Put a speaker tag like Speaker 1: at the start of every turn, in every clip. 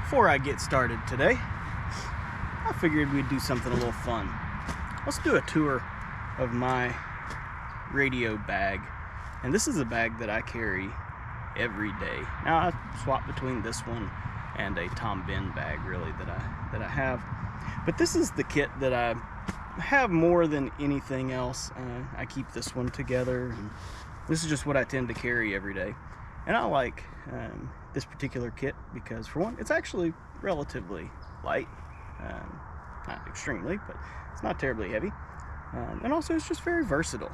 Speaker 1: before I get started today, I figured we'd do something a little fun. Let's do a tour of my radio bag. And this is a bag that I carry every day. Now I swap between this one and a Tom Bin bag, really, that I have. But this is the kit that I have more than anything else. I keep this one together, and this is just what I tend to carry every day. And I like this particular kit because, for one, it's actually relatively light. Not extremely, but it's not terribly heavy. And also it's just very versatile.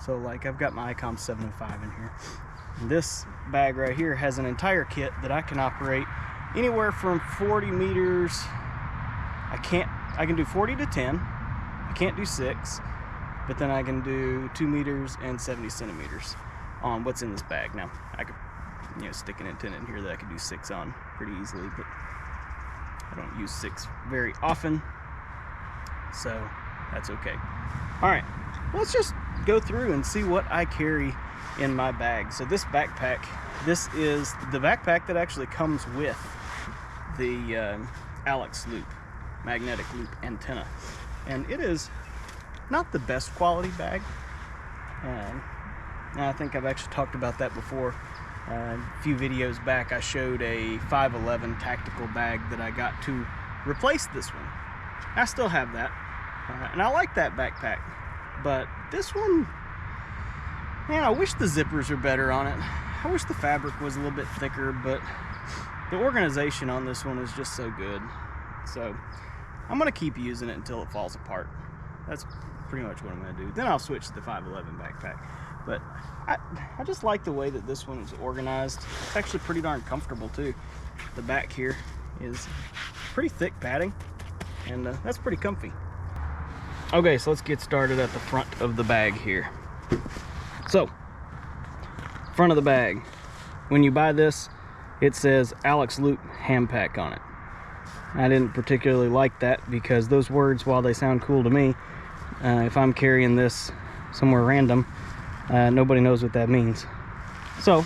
Speaker 1: So like I've got my Icom 705 in here. This bag right here has an entire kit that I can operate anywhere from 40 meters. I can do 40 to 10. I can't do 6, but then I can do 2 meters and 70 centimeters on what's in this bag. Now I could, stick an antenna in here that I could do 6 on pretty easily, but I don't use 6 very often, so that's okay. All right, let's just go through and see what I carry in my bag. So this backpack, this is the backpack that actually comes with the Alex loop, magnetic loop antenna, and it is not the best quality bag. I think I've actually talked about that before. A few videos back I showed a 511 tactical bag that I got to replace this one. I still have that, and I like that backpack, but this one, man, I wish the zippers were better on it. I wish the fabric was a little bit thicker, but the organization on this one is just so good. So I'm gonna keep using it until it falls apart. That's pretty much what I'm gonna do. Then I'll switch to the 511 backpack. But I just like the way that this one is organized. It's actually pretty darn comfortable too. The back here is pretty thick padding, and that's pretty comfy. Okay, so let's get started at the front of the bag here. So, front of the bag, when you buy this, it says Alex Loop Ham Pack on it. I didn't particularly like that because those words, while they sound cool to me, if I'm carrying this somewhere random, nobody knows what that means. So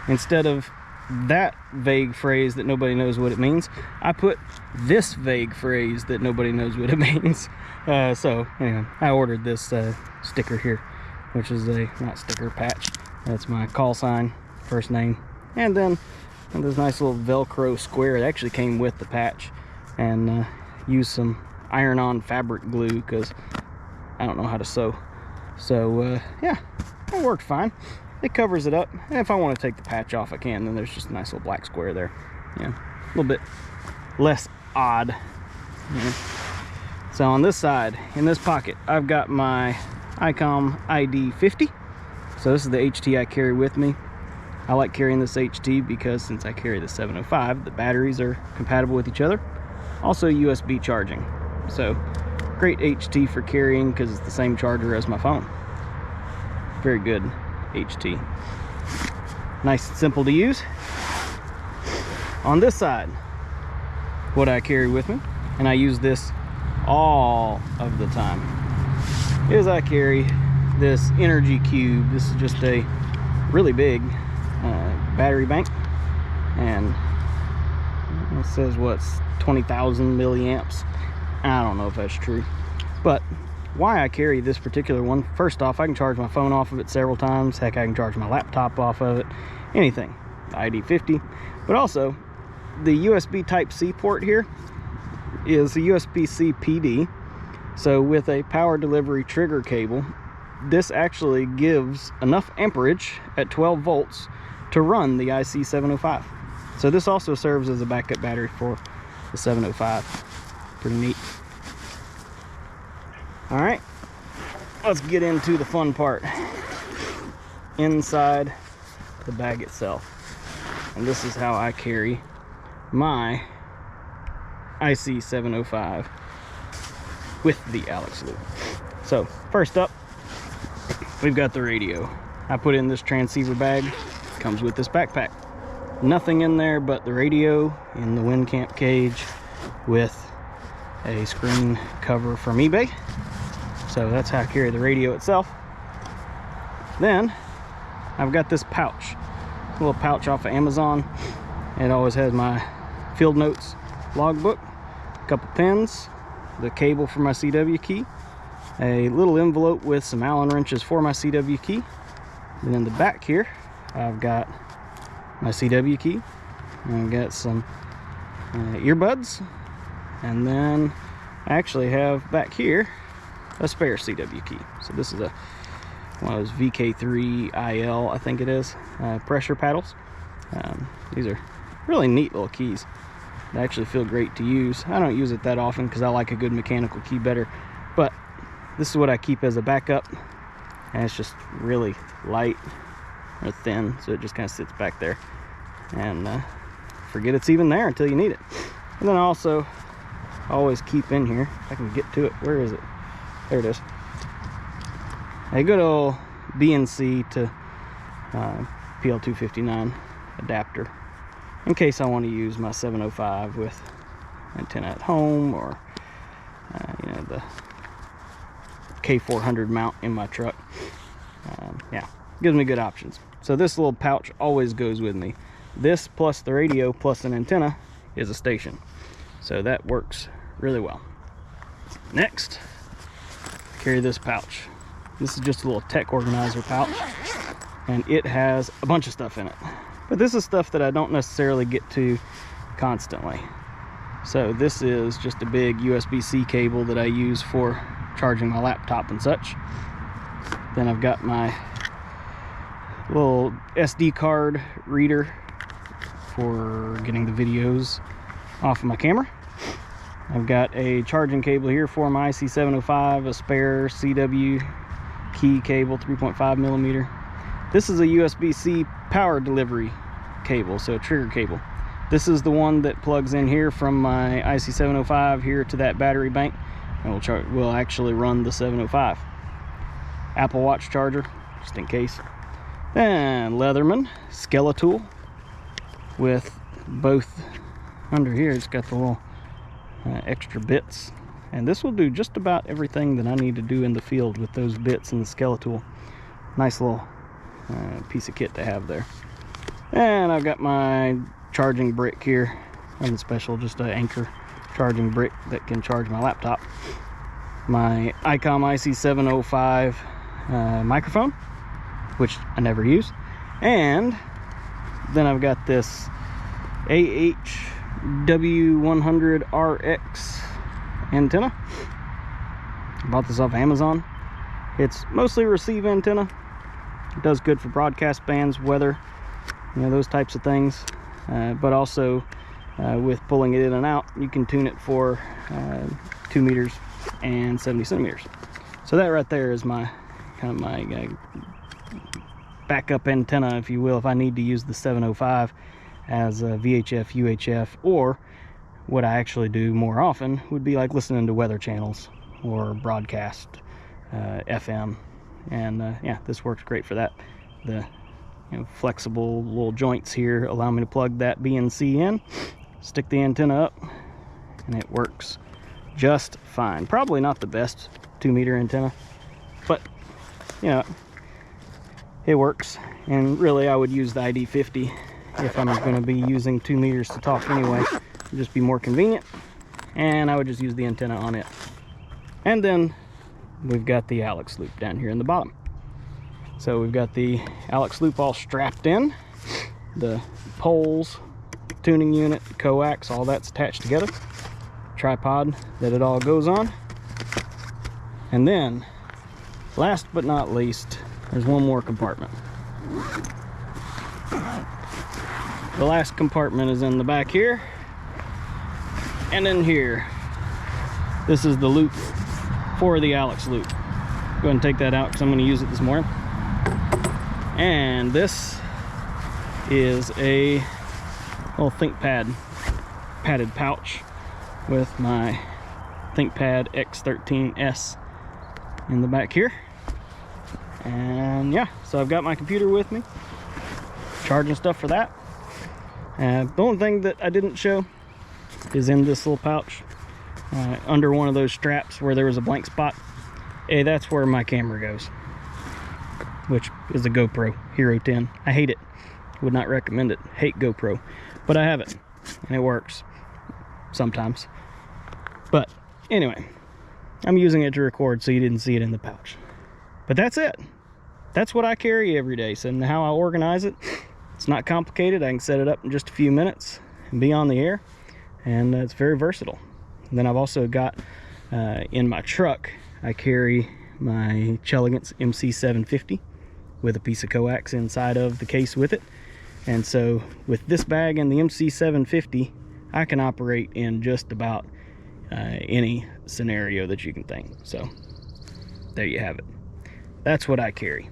Speaker 1: instead of that vague phrase that nobody knows what it means, I put this vague phrase that nobody knows what it means. So anyway, I ordered this sticker here, which is not sticker, patch. That's my call sign, first name, and then this nice little Velcro square. It actually came with the patch, and used some iron-on fabric glue because I don't know how to sew. So yeah, it worked fine. It covers it up, and if I want to take the patch off, I can. Then there's just a nice little black square there. Yeah, a little bit less odd. So on this side, in this pocket, I've got my Icom ID50. So this is the HT I carry with me. I like carrying this HT because since I carry the 705, the batteries are compatible with each other. Also USB charging. So great HT for carrying because it's the same charger as my phone. Very good HT. Nice and simple to use. On this side, what I carry with me, and I use this all of the time, is I carry this energy cube. This is just a really big battery bank, and it says what's 20,000 milliamps. I don't know if that's true, but why I carry this particular one, first off, I can charge my phone off of it several times. Heck, I can charge my laptop off of it, anything. The ID50. But also, the USB Type-C port here is a USB-C PD. So with a power delivery trigger cable, this actually gives enough amperage at 12 volts to run the IC-705. So this also serves as a backup battery for the 705. Pretty neat. All right, let's get into the fun part. Inside the bag itself. And this is how I carry my IC-705 with the Alex loop. So first up, we've got the radio. I put in this transceiver bag, comes with this backpack. Nothing in there but the radio in the Windcamp cage with a screen cover from eBay. So that's how I carry the radio itself. Then I've got this pouch, a little pouch off of Amazon. It always has my field notes logbook, a couple pens, the cable for my CW key, a little envelope with some Allen wrenches for my CW key. Then in the back here, I've got my CW key, and I've got some earbuds, and then I actually have back here a spare CW key. So this is one of those VK3IL, I think it is, pressure paddles. These are really neat little keys. They actually feel great to use. I don't use it that often because I like a good mechanical key better, but this is what I keep as a backup, and it's just really light or thin, so it just kind of sits back there, and forget it's even there until you need it. And then I also always keep in here, if I can get to it, where is it? There it is. A good old BNC to PL259 adapter, in case I want to use my 705 with antenna at home, or you know, the K400 mount in my truck. Yeah, gives me good options. So this little pouch always goes with me. This plus the radio plus an antenna is a station, so that works really well. Next, carry this pouch. This is just a little tech organizer pouch, and it has a bunch of stuff in it, but this is stuff that I don't necessarily get to constantly. So this is just a big USB-C cable that I use for charging my laptop and such. Then I've got my little SD card reader for getting the videos off of my camera. I've got a charging cable here for my IC-705, a spare CW key cable, 3.5 millimeter. This is a USB-C power delivery cable, so a trigger cable. This is the one that plugs in here from my IC-705 here to that battery bank, and will actually run the 705. Apple Watch charger, just in case. Then Leatherman Skeletool with both under here. It's got the little extra bits, and this will do just about everything that I need to do in the field with those bits and the Skeletool. Nice little piece of kit to have there. And I've got my charging brick here, nothing special, just an Anchor charging brick that can charge my laptop. My Icom IC-705 microphone, which I never use, and then I've got this AHW100RX antenna. I bought this off Amazon. It's mostly a receive antenna. It does good for broadcast bands, weather, you know, those types of things, but also with pulling it in and out, you can tune it for 2 meters and 70 centimeters. So that right there is my kind of my backup antenna, if you will, if I need to use the 705 as a VHF, UHF, or what I actually do more often would be like listening to weather channels or broadcast FM, and yeah, this works great for that. The flexible little joints here allow me to plug that BNC in, stick the antenna up, and it works just fine. Probably not the best 2 meter antenna, but you know, it works. And really I would use the ID50 if I'm going to be using 2 meters to talk anyway. It'd just be more convenient, and I would just use the antenna on it. And then we've got the Alex loop down here in the bottom. So we've got the Alex loop all strapped in, the poles, tuning unit, coax, all that's attached together, tripod that it all goes on. And then last but not least, there's one more compartment. The last compartment is in the back here, and in here, this is the loop for the Alex loop. Go ahead and take that out because I'm going to use it this morning. And this is a little ThinkPad padded pouch with my ThinkPad X13S in the back here. And yeah, so I've got my computer with me, charging stuff for that. The only thing that I didn't show is in this little pouch, under one of those straps where there was a blank spot. Hey, that's where my camera goes, which is a GoPro Hero 10. I hate it. Would not recommend it. Hate GoPro, but I have it. and it works sometimes. But anyway, I'm using it to record, so you didn't see it in the pouch. But that's it. That's what I carry every day. So how I organize it, it's not complicated. I can set it up in just a few minutes and be on the air, and it's very versatile. And then I've also got in my truck, I carry my Callsign MC-705 with a piece of coax inside of the case with it. And so with this bag and the MC-705, I can operate in just about any scenario that you can think. So there you have it. That's what I carry.